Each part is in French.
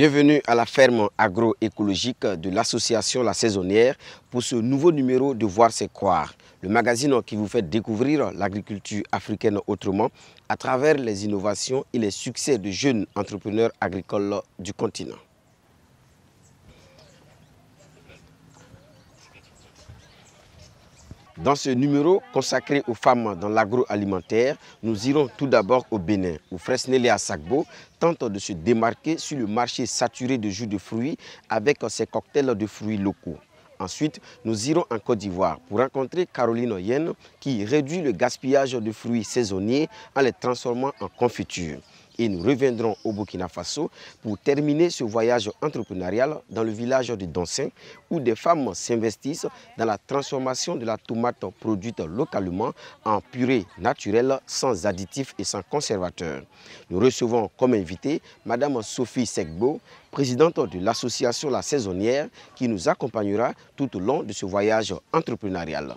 Bienvenue à la ferme agroécologique de l'association La Saisonnière pour ce nouveau numéro de Voir c'est croire, le magazine qui vous fait découvrir l'agriculture africaine autrement à travers les innovations et les succès de jeunes entrepreneurs agricoles du continent. Dans ce numéro consacré aux femmes dans l'agroalimentaire, nous irons tout d'abord au Bénin, où Fresnelia Sagbo tente de se démarquer sur le marché saturé de jus de fruits avec ses cocktails de fruits locaux. Ensuite, nous irons en Côte d'Ivoire pour rencontrer Caroline Yen qui réduit le gaspillage de fruits saisonniers en les transformant en confiture. Et nous reviendrons au Burkina Faso pour terminer ce voyage entrepreneurial dans le village de Donsin où des femmes s'investissent dans la transformation de la tomate produite localement en purée naturelle sans additifs et sans conservateurs. Nous recevons comme invitée Madame Sophie Segbo, présidente de l'association La Saisonnière qui nous accompagnera tout au long de ce voyage entrepreneurial.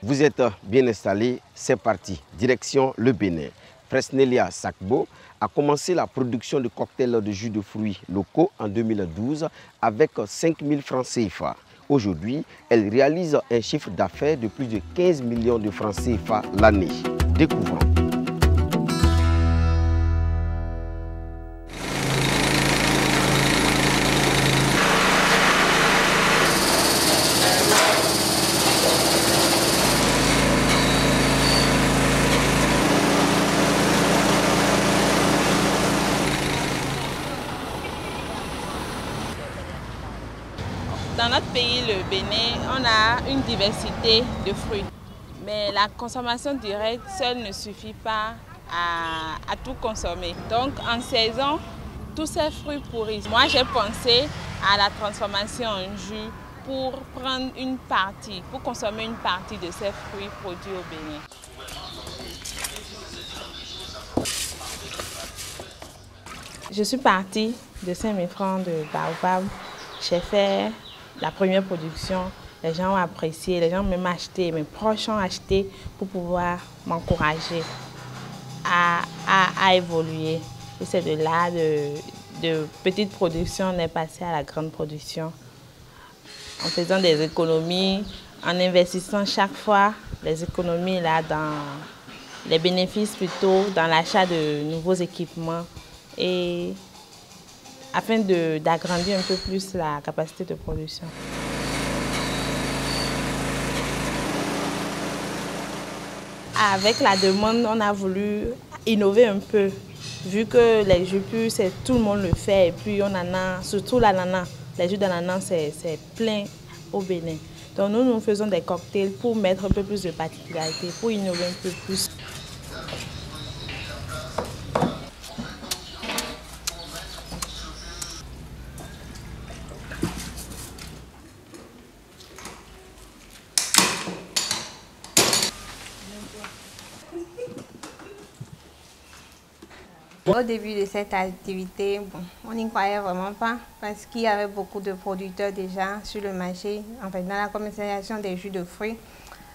Vous êtes bien installés, c'est parti, direction le Bénin. Fresnelia Sagbo a commencé la production de cocktails de jus de fruits locaux en 2012 avec 5 000 francs CFA. Aujourd'hui, elle réalise un chiffre d'affaires de plus de 15 millions de francs CFA l'année. Découvrons. Dans notre pays, le Bénin, on a une diversité de fruits. Mais la consommation directe seule ne suffit pas à tout consommer. Donc en saison, tous ces fruits pourrissent. Moi, j'ai pensé à la transformation en jus pour prendre une partie, pour consommer une partie de ces fruits produits au Bénin. Je suis partie de 5 000 francs de baobab. J'ai fait la première production, les gens ont apprécié, les gens ont même acheté, mes proches ont acheté pour pouvoir m'encourager à évoluer. Et c'est de là, de petite production, on est passé à la grande production. En faisant des économies, en investissant chaque fois les économies là dans les bénéfices plutôt, dans l'achat de nouveaux équipements et afin d'agrandir un peu plus la capacité de production. Avec la demande, on a voulu innover un peu, vu que les jus purs, tout le monde le fait, et puis on en a, surtout l'ananas, les jus d'ananas, c'est plein au Bénin. Donc nous faisons des cocktails pour mettre un peu plus de particularité, pour innover un peu plus. Au début de cette activité, on n'y croyait vraiment pas parce qu'il y avait beaucoup de producteurs déjà sur le marché, en fait, dans la commercialisation des jus de fruits.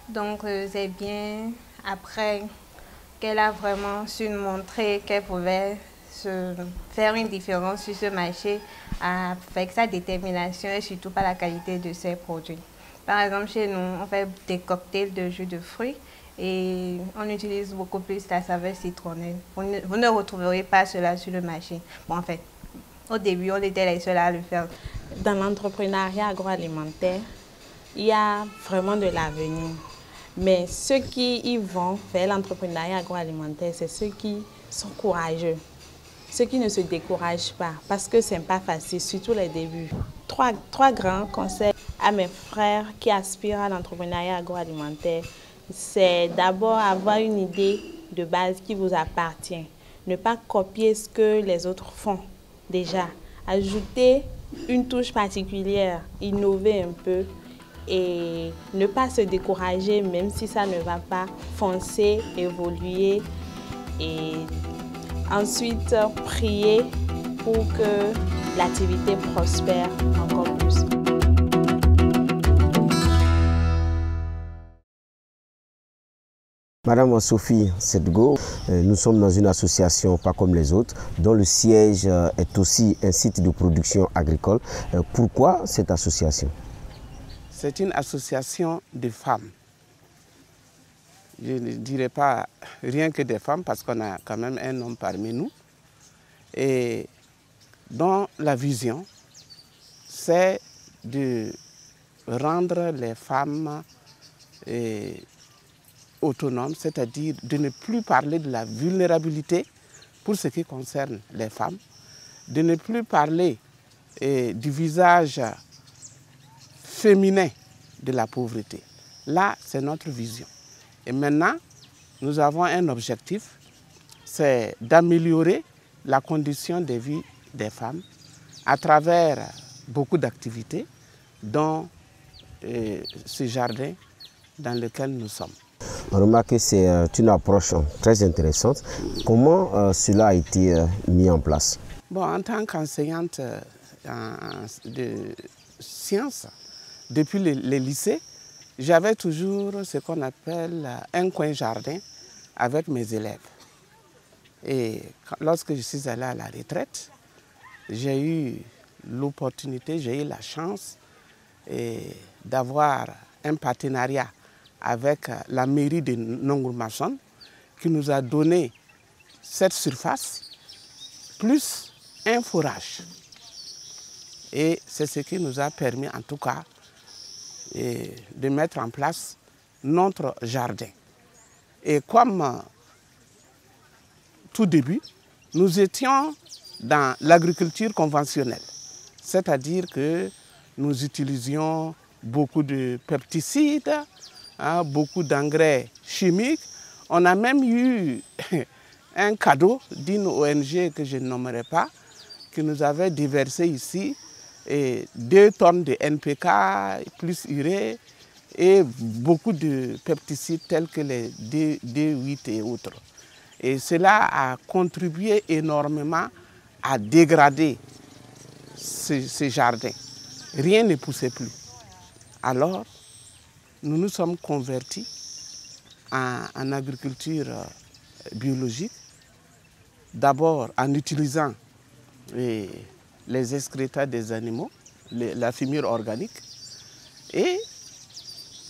Donc c'est bien après qu'elle a vraiment su nous montrer qu'elle pouvait se faire une différence sur ce marché avec sa détermination et surtout par la qualité de ses produits. Par exemple, chez nous, on fait des cocktails de jus de fruits. Et on utilise beaucoup plus la saveur citronnelle. Vous ne retrouverez pas cela sur le marché. Bon, en fait, au début, on était les seuls à le faire. Dans l'entrepreneuriat agroalimentaire, il y a vraiment de l'avenir. Mais ceux qui y vont vers l'entrepreneuriat agroalimentaire, c'est ceux qui sont courageux. Ceux qui ne se découragent pas, parce que ce n'est pas facile, surtout les débuts. Trois grands conseils à mes frères qui aspirent à l'entrepreneuriat agroalimentaire. C'est d'abord avoir une idée de base qui vous appartient. Ne pas copier ce que les autres font déjà. Ajouter une touche particulière, innover un peu et ne pas se décourager même si ça ne va pas. Foncer, évoluer et ensuite prier pour que l'activité prospère encore plus. Madame Sophie Sedgo, nous sommes dans une association pas comme les autres, dont le siège est aussi un site de production agricole. Pourquoi cette association? C'est une association de femmes. Je ne dirais pas rien que des femmes, parce qu'on a quand même un homme parmi nous. Et dont la vision, c'est de rendre les femmes autonomes, c'est-à-dire de ne plus parler de la vulnérabilité pour ce qui concerne les femmes, de ne plus parler du visage féminin de la pauvreté. Là, c'est notre vision. Et maintenant, nous avons un objectif, c'est d'améliorer la condition de vie des femmes à travers beaucoup d'activités, dont ce jardin dans lequel nous sommes. On remarque que c'est une approche très intéressante. Comment cela a été mis en place? Bon, en tant qu'enseignante de sciences, depuis les lycées, j'avais toujours ce qu'on appelle un coin jardin avec mes élèves. Et lorsque je suis allé à la retraite, j'ai eu l'opportunité, j'ai eu la chance d'avoir un partenariat avec la mairie de Nongurmachon qui nous a donné cette surface plus un forage. Et c'est ce qui nous a permis en tout cas de mettre en place notre jardin. Et comme tout début, nous étions dans l'agriculture conventionnelle, c'est-à-dire que nous utilisions beaucoup de pesticides, beaucoup d'engrais chimiques. On a même eu un cadeau d'une ONG que je ne nommerai pas, qui nous avait déversé ici 2 tonnes de NPK plus urée et beaucoup de pesticides tels que les D8 et autres. Et cela a contribué énormément à dégrader ces jardins. Rien ne poussait plus. Alors, nous nous sommes convertis en agriculture biologique, d'abord en utilisant les excrétas des animaux, la fumure organique, et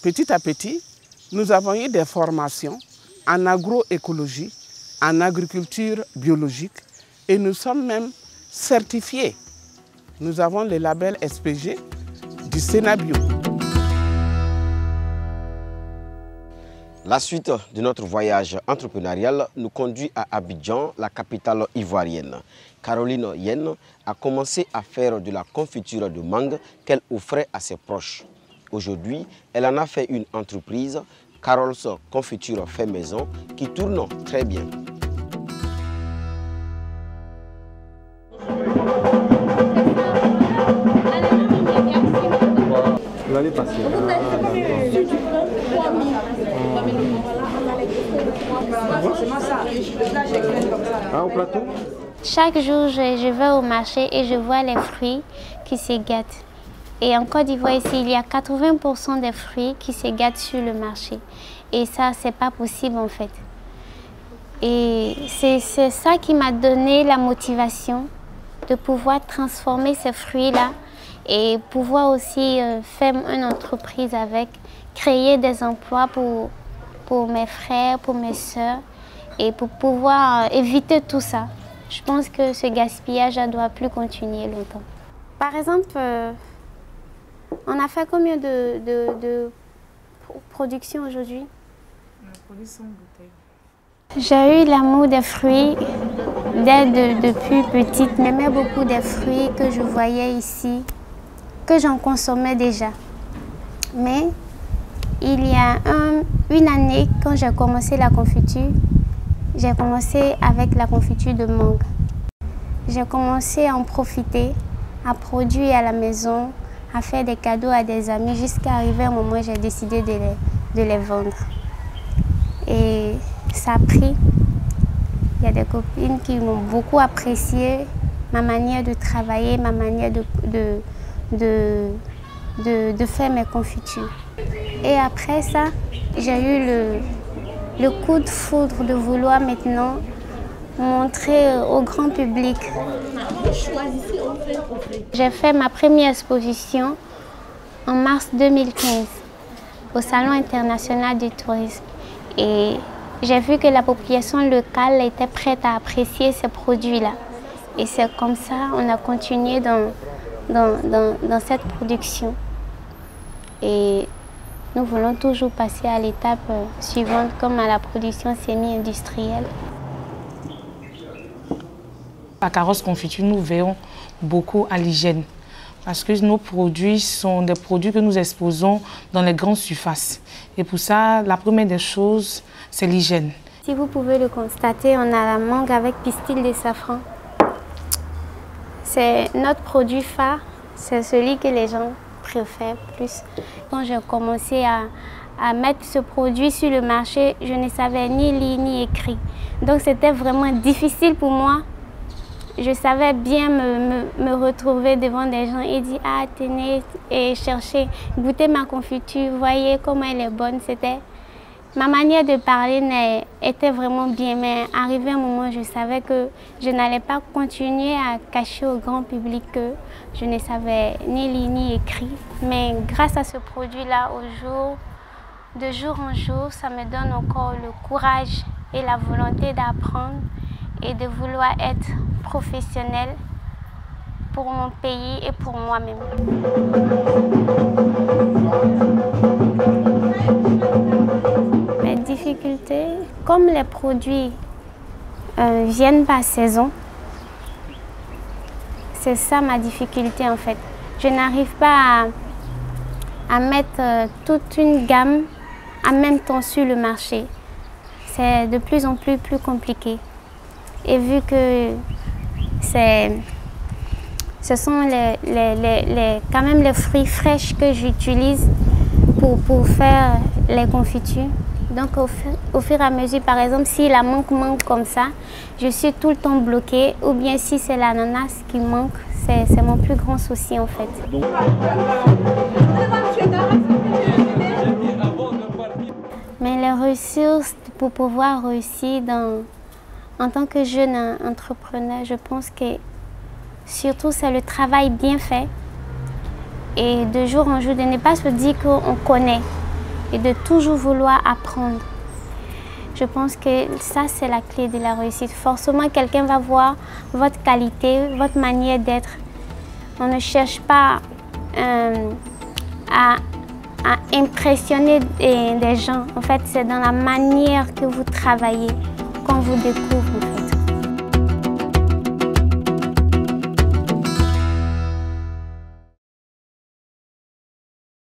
petit à petit, nous avons eu des formations en agroécologie, en agriculture biologique, et nous sommes même certifiés. Nous avons le label SPG du Sénat-Bio. La suite de notre voyage entrepreneurial nous conduit à Abidjan, la capitale ivoirienne. Caroline Yen a commencé à faire de la confiture de mangue qu'elle offrait à ses proches. Aujourd'hui, elle en a fait une entreprise, Carol's Confiture fait maison, qui tourne très bien. Vous allez passer. Au plateau. Chaque jour, je vais au marché et je vois les fruits qui se gâtent. Et en Côte d'Ivoire, ici, il y a 80% des fruits qui se gâtent sur le marché. Et ça, c'est pas possible en fait. Et c'est ça qui m'a donné la motivation de pouvoir transformer ces fruits-là et pouvoir aussi faire une entreprise avec, créer des emplois pour mes frères, pour mes soeurs et pour pouvoir éviter tout ça. Je pense que ce gaspillage ne doit plus continuer longtemps. Par exemple, on a fait combien de production aujourd'hui? On a produit 100 bouteilles. J'ai eu l'amour des fruits depuis petite. J'aimais beaucoup des fruits que je voyais ici, que j'en consommais déjà. Mais il y a une année, quand j'ai commencé la confiture, j'ai commencé avec la confiture de mangue. J'ai commencé à en profiter, à produire à la maison, à faire des cadeaux à des amis, jusqu'à arriver à un moment où j'ai décidé de les vendre. Et ça a pris. Il y a des copines qui m'ont beaucoup apprécié ma manière de travailler, ma manière de faire mes confitures. Et après ça, j'ai eu le coup de foudre de vouloir maintenant montrer au grand public. J'ai fait ma première exposition en mars 2015 au Salon international du tourisme et j'ai vu que la population locale était prête à apprécier ces produits-là. Et c'est comme ça qu'on a continué dans cette production. Et nous voulons toujours passer à l'étape suivante, comme à la production semi-industrielle. À Carrosse Confiture, nous veillons beaucoup à l'hygiène parce que nos produits sont des produits que nous exposons dans les grandes surfaces. Et pour ça, la première des choses, c'est l'hygiène. Si vous pouvez le constater, on a la mangue avec pistil de safran. C'est notre produit phare, c'est celui que les gens préfèrent plus. Quand j'ai commencé à mettre ce produit sur le marché, je ne savais ni lire ni écrire. Donc c'était vraiment difficile pour moi. Je savais bien me retrouver devant des gens et dire « Ah, tenez, et chercher, goûter ma confiture, voyez comment elle est bonne ». Ma manière de parler était vraiment bien, mais arrivé un moment, je savais que je n'allais pas continuer à cacher au grand public que je ne savais ni lire ni écrire. Mais grâce à ce produit-là, de jour en jour, ça me donne encore le courage et la volonté d'apprendre et de vouloir être professionnelle pour mon pays et pour moi-même. Les difficultés, comme les produits viennent par saison, c'est ça ma difficulté en fait. Je n'arrive pas à mettre toute une gamme en même temps sur le marché. C'est de plus en plus compliqué. Et vu que ce sont quand même les fruits fraîches que j'utilise pour faire les confitures. Donc au fur et à mesure, par exemple, si la manque comme ça, je suis tout le temps bloquée. Ou bien si c'est l'ananas qui manque, c'est mon plus grand souci en fait. Mais les ressources pour pouvoir réussir en tant que jeune entrepreneur, je pense que surtout c'est le travail bien fait et de jour en jour de ne pas se dire qu'on connaît et de toujours vouloir apprendre. Je pense que ça c'est la clé de la réussite. Forcément quelqu'un va voir votre qualité, votre manière d'être. On ne cherche pas à impressionner des gens. En fait, c'est dans la manière que vous travaillez qu'on vous découvre en fait.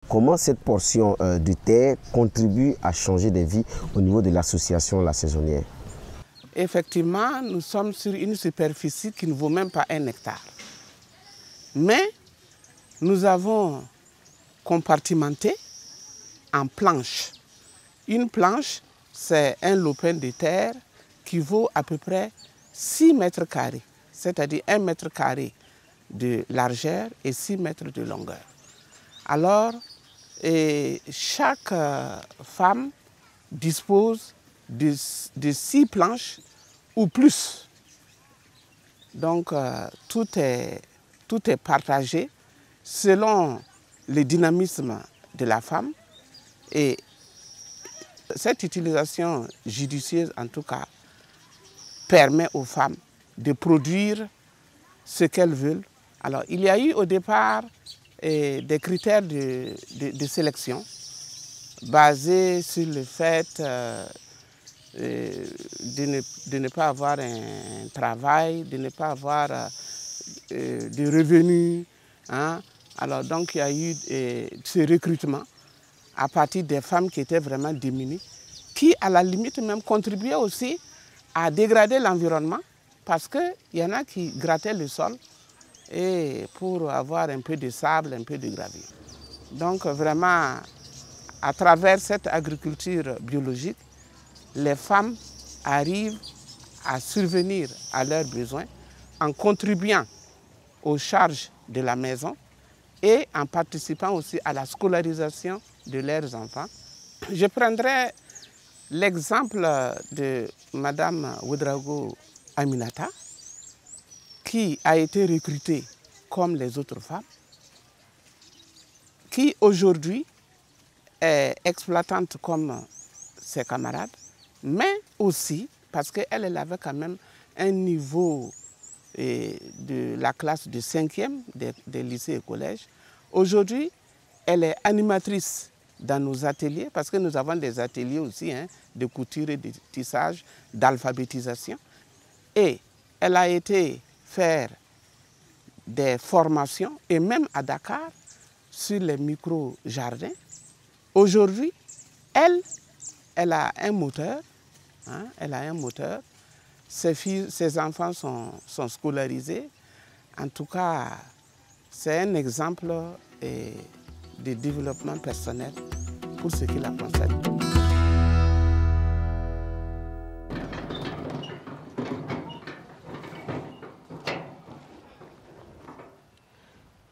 Comment cette portion de terre contribue à changer des vies au niveau de l'association La Saisonnière? Effectivement, nous sommes sur une superficie qui ne vaut même pas 1 hectare. Mais nous avons compartimenté en planches. Une planche, c'est un lopin de terre qui vaut à peu près 6 mètres carrés, c'est-à-dire 1 mètre carré de largeur et 6 mètres de longueur. Alors, chaque femme dispose de 6 planches ou plus. Donc, tout est partagé selon le dynamisme de la femme. Et cette utilisation judicieuse, en tout cas, permet aux femmes de produire ce qu'elles veulent. Alors, il y a eu au départ des critères de sélection basés sur le fait de ne pas avoir un travail, de ne pas avoir de revenus. Hein. Alors, donc, il y a eu ce recrutement à partir des femmes qui étaient vraiment démunies, qui, à la limite, même contribuaient aussi à dégrader l'environnement parce qu'il y en a qui grattaient le sol et pour avoir un peu de sable, un peu de gravier. Donc vraiment, à travers cette agriculture biologique, les femmes arrivent à survenir à leurs besoins en contribuant aux charges de la maison et en participant aussi à la scolarisation de leurs enfants. Je prendrai l'exemple de Madame Ouedraogo Aminata, qui a été recrutée comme les autres femmes, qui aujourd'hui est exploitante comme ses camarades, mais aussi parce qu'elle avait quand même un niveau de la classe de 5e des lycées et collèges. Aujourd'hui, elle est animatrice dans nos ateliers, parce que nous avons des ateliers aussi de couture et de tissage, d'alphabétisation. Et elle a été faire des formations, et même à Dakar, sur les micro-jardins. Aujourd'hui, elle a un moteur. Elle a un moteur. Ses enfants sont scolarisés. En tout cas, c'est un exemple de développement personnel pour ce qui la concerne.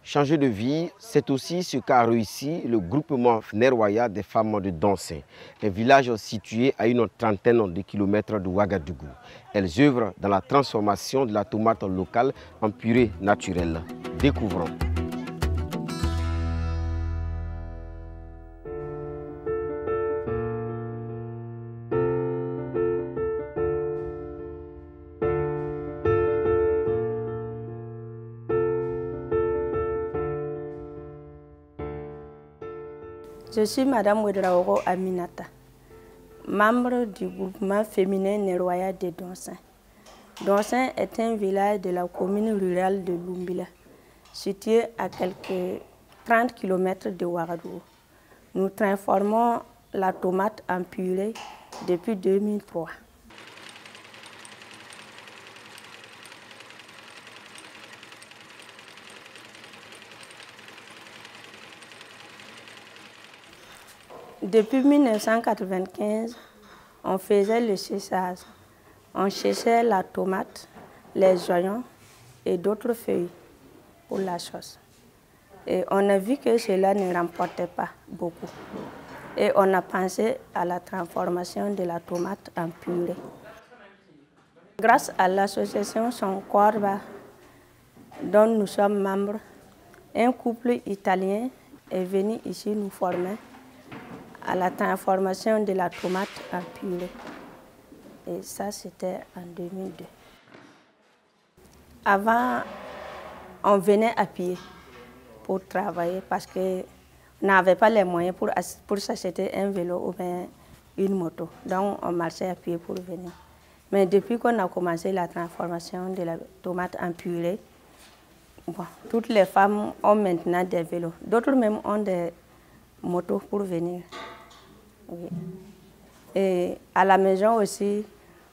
Changer de vie, c'est aussi ce qu'a réussi le groupement Nerwaya des femmes de Dansé, un village situé à une trentaine de kilomètres de Ouagadougou. Elles œuvrent dans la transformation de la tomate locale en purée naturelle. Découvrons. Je suis Madame Ouedraogo Aminata, membre du groupement féminin Nerwaya de Donsin. Donsin est un village de la commune rurale de Lumbila, situé à quelques 30 km de Ouagadougou. Nous transformons la tomate en purée depuis 2003. Depuis 1995, on faisait le séchage. On séchait la tomate, les oignons et d'autres feuilles pour la sauce. Et on a vu que cela ne remportait pas beaucoup. Et on a pensé à la transformation de la tomate en purée. Grâce à l'association Son Corba, dont nous sommes membres, un couple italien est venu ici nous former à la transformation de la tomate en purée. Et ça, c'était en 2002. Avant, on venait à pied pour travailler parce qu'on n'avait pas les moyens pour s'acheter un vélo ou bien une moto. Donc, on marchait à pied pour venir. Mais depuis qu'on a commencé la transformation de la tomate en purée, bon, toutes les femmes ont maintenant des vélos. D'autres même ont des motos pour venir. Oui. Et à la maison aussi,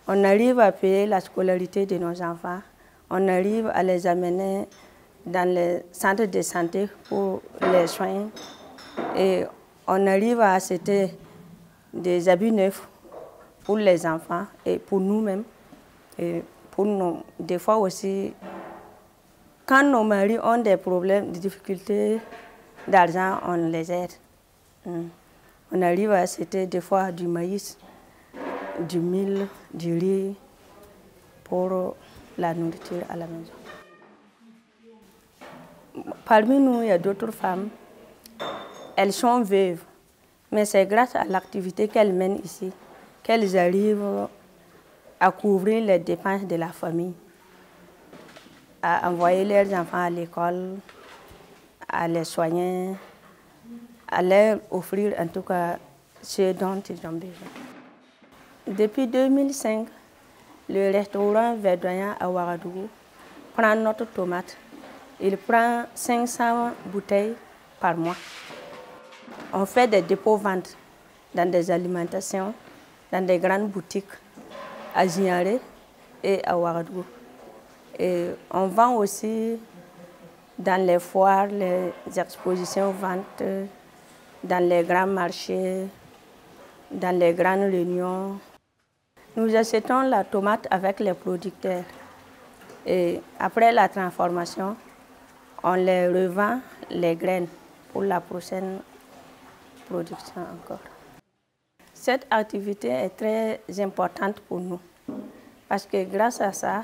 on arrive à payer la scolarité de nos enfants. On arrive à les amener dans les centres de santé pour les soins. Et on arrive à acheter des habits neufs pour les enfants et pour nous-mêmes. Et pour nous, des fois aussi, quand nos maris ont des problèmes, des difficultés d'argent, on les aide. On arrive à acheter des fois du maïs, du mil, du riz pour la nourriture à la maison. Parmi nous, il y a d'autres femmes. Elles sont veuves, mais c'est grâce à l'activité qu'elles mènent ici qu'elles arrivent à couvrir les dépenses de la famille, à envoyer leurs enfants à l'école, à les soigner, à leur offrir en tout cas ce dont ils ont besoin. Depuis 2005, le restaurant Verdoyant à Ouagadougou prend notre tomate. Il prend 500 bouteilles par mois. On fait des dépôts-ventes dans des alimentations, dans des grandes boutiques à Zignaré et à Ouagadougou. Et on vend aussi dans les foires, les expositions ventes, dans les grands marchés, dans les grandes réunions. Nous achetons la tomate avec les producteurs. Et après la transformation, on les revend les graines pour la prochaine production encore. Cette activité est très importante pour nous parce que grâce à ça,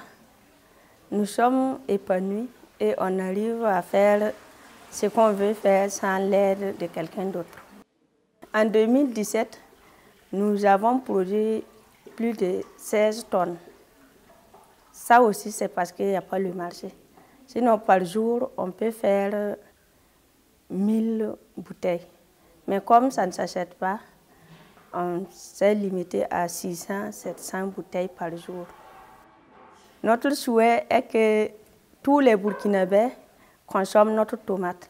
nous sommes épanouis et on arrive à faire ce qu'on veut faire sans l'aide de quelqu'un d'autre. En 2017, nous avons produit plus de 16 tonnes. Ça aussi, c'est parce qu'il n'y a pas le marché. Sinon, par jour, on peut faire 1000 bouteilles. Mais comme ça ne s'achète pas, on s'est limité à 600-700 bouteilles par jour. Notre souhait est que tous les Burkinabés consomment notre tomate.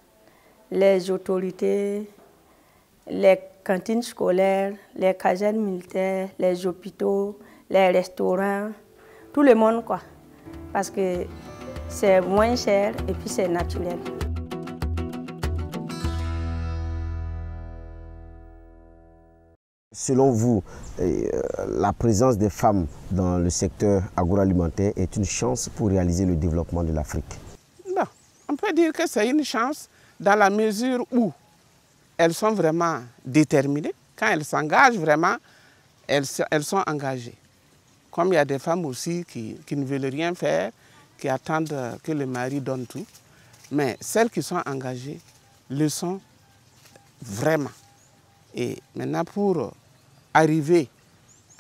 Les autorités, les cantines scolaires, les casernes militaires, les hôpitaux, les restaurants, tout le monde quoi. Parce que c'est moins cher et puis c'est naturel. Selon vous, la présence des femmes dans le secteur agroalimentaire est une chance pour réaliser le développement de l'Afrique? Non, on peut dire que c'est une chance dans la mesure où elles sont vraiment déterminées. Quand elles s'engagent vraiment, elles sont engagées. Comme il y a des femmes aussi qui ne veulent rien faire, qui attendent que le mari donne tout. Mais celles qui sont engagées le sont vraiment. Et maintenant, pour arriver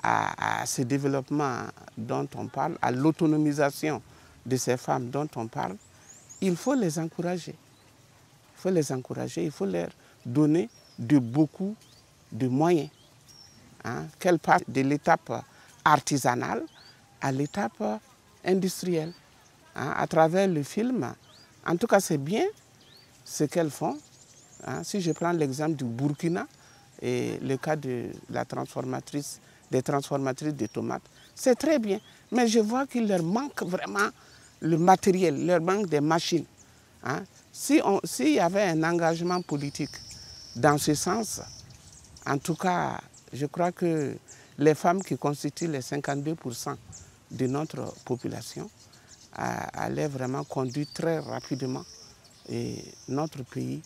à ce développement dont on parle, à l'autonomisation de ces femmes dont on parle, il faut les encourager. Il faut les encourager, il faut leur donner beaucoup de moyens. Qu'elles passent de l'étape artisanale à l'étape industrielle. À travers le film, en tout cas c'est bien ce qu'elles font. Si je prends l'exemple du Burkina et le cas de des transformatrices de tomates, c'est très bien. Mais je vois qu'il leur manque vraiment le matériel, il leur manque des machines. S'il y avait un engagement politique dans ce sens, en tout cas, je crois que les femmes qui constituent les 52% de notre population allaient vraiment conduire très rapidement notre pays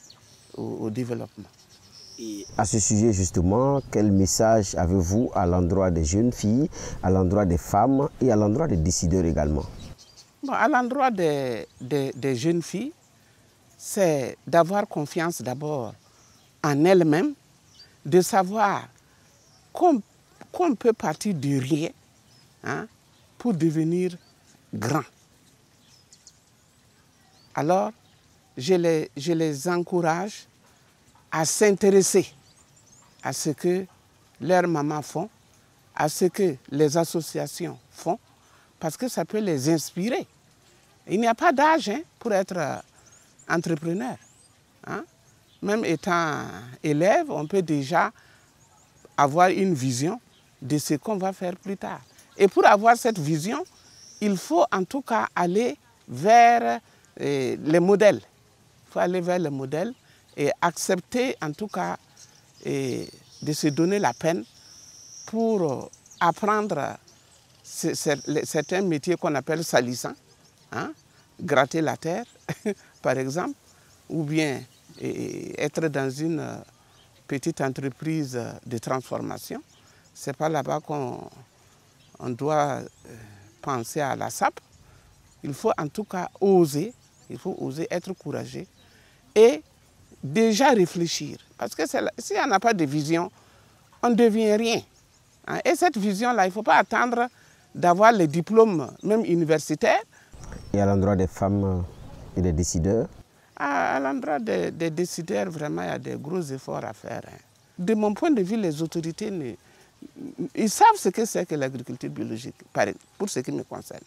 au développement. Et à ce sujet justement, quel message avez-vous à l'endroit des jeunes filles, à l'endroit des femmes et à l'endroit des décideurs également? Bon, à l'endroit des jeunes filles, c'est d'avoir confiance d'abord en elles-mêmes, de savoir qu'on peut partir de rien pour devenir grand. Alors, je les encourage à s'intéresser à ce que leurs mamans font, à ce que les associations font, parce que ça peut les inspirer. Il n'y a pas d'âge pour être entrepreneur. Même étant élève, on peut déjà avoir une vision de ce qu'on va faire plus tard. Et pour avoir cette vision, il faut en tout cas aller vers les modèles. Il faut aller vers les modèles et accepter en tout cas de se donner la peine pour apprendre certains métiers qu'on appelle salissants, gratter la terre par exemple, ou bien être dans une petite entreprise de transformation. Ce n'est pas là-bas qu'on doit penser à la SAP. Il faut en tout cas oser, il faut oser être courageux et déjà réfléchir. Parce que s'il n'y en a pas de vision, on ne devient rien. Et cette vision-là, il ne faut pas attendre d'avoir les diplômes, même universitaires. Et à l'endroit des femmes et des décideurs? À l'endroit des décideurs, vraiment, il y a des gros efforts à faire. De mon point de vue, les autorités, ils savent ce que c'est que l'agriculture biologique, pour ce qui me concerne.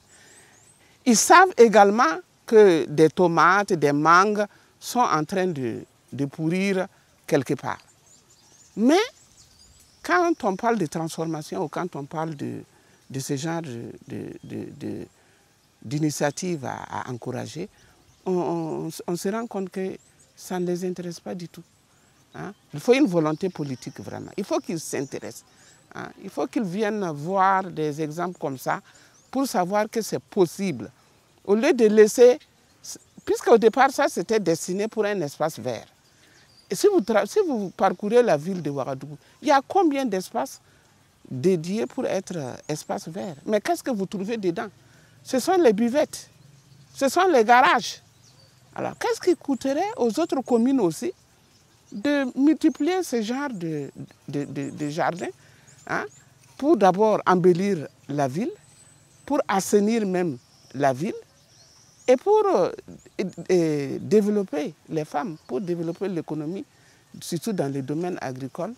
Ils savent également que des tomates, des mangues sont en train de pourrir quelque part. Mais quand on parle de transformation ou quand on parle de ce genre d'initiative à encourager, on se rend compte que ça ne les intéresse pas du tout. Il faut une volonté politique vraiment. Il faut qu'ils s'intéressent. Il faut qu'ils viennent voir des exemples comme ça pour savoir que c'est possible. Au lieu de laisser, puisqu'au départ ça c'était destiné pour un espace vert. si vous parcourez la ville de Ouagadougou, il y a combien d'espaces dédiés pour être espaces verts? Mais qu'est-ce que vous trouvez dedans? Ce sont les buvettes, ce sont les garages. Alors, qu'est-ce qui coûterait aux autres communes aussi de multiplier ce genre de jardins, hein, pour d'abord embellir la ville, pour assainir même la ville, et pour développer les femmes, pour développer l'économie, surtout dans les domaines agricoles,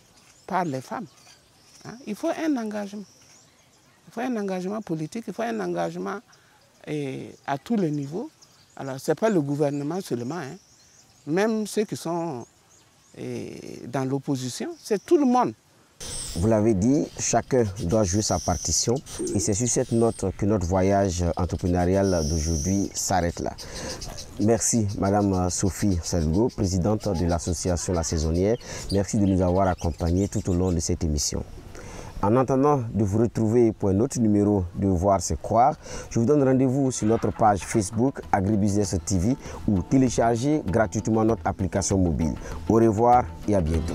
par les femmes. Hein? Il faut un engagement. Il faut un engagement politique, il faut un engagement à tous les niveaux. Alors, ce n'est pas le gouvernement seulement, hein. Même ceux qui sont dans l'opposition, c'est tout le monde. Vous l'avez dit, chacun doit jouer sa partition et c'est sur cette note que notre voyage entrepreneurial d'aujourd'hui s'arrête là. Merci Madame Sophie Selgo, présidente de l'association La Saisonnière. Merci de nous avoir accompagnés tout au long de cette émission. En attendant de vous retrouver pour un autre numéro de Voir c'est croire, je vous donne rendez-vous sur notre page Facebook Agribusiness TV ou téléchargez gratuitement notre application mobile. Au revoir et à bientôt.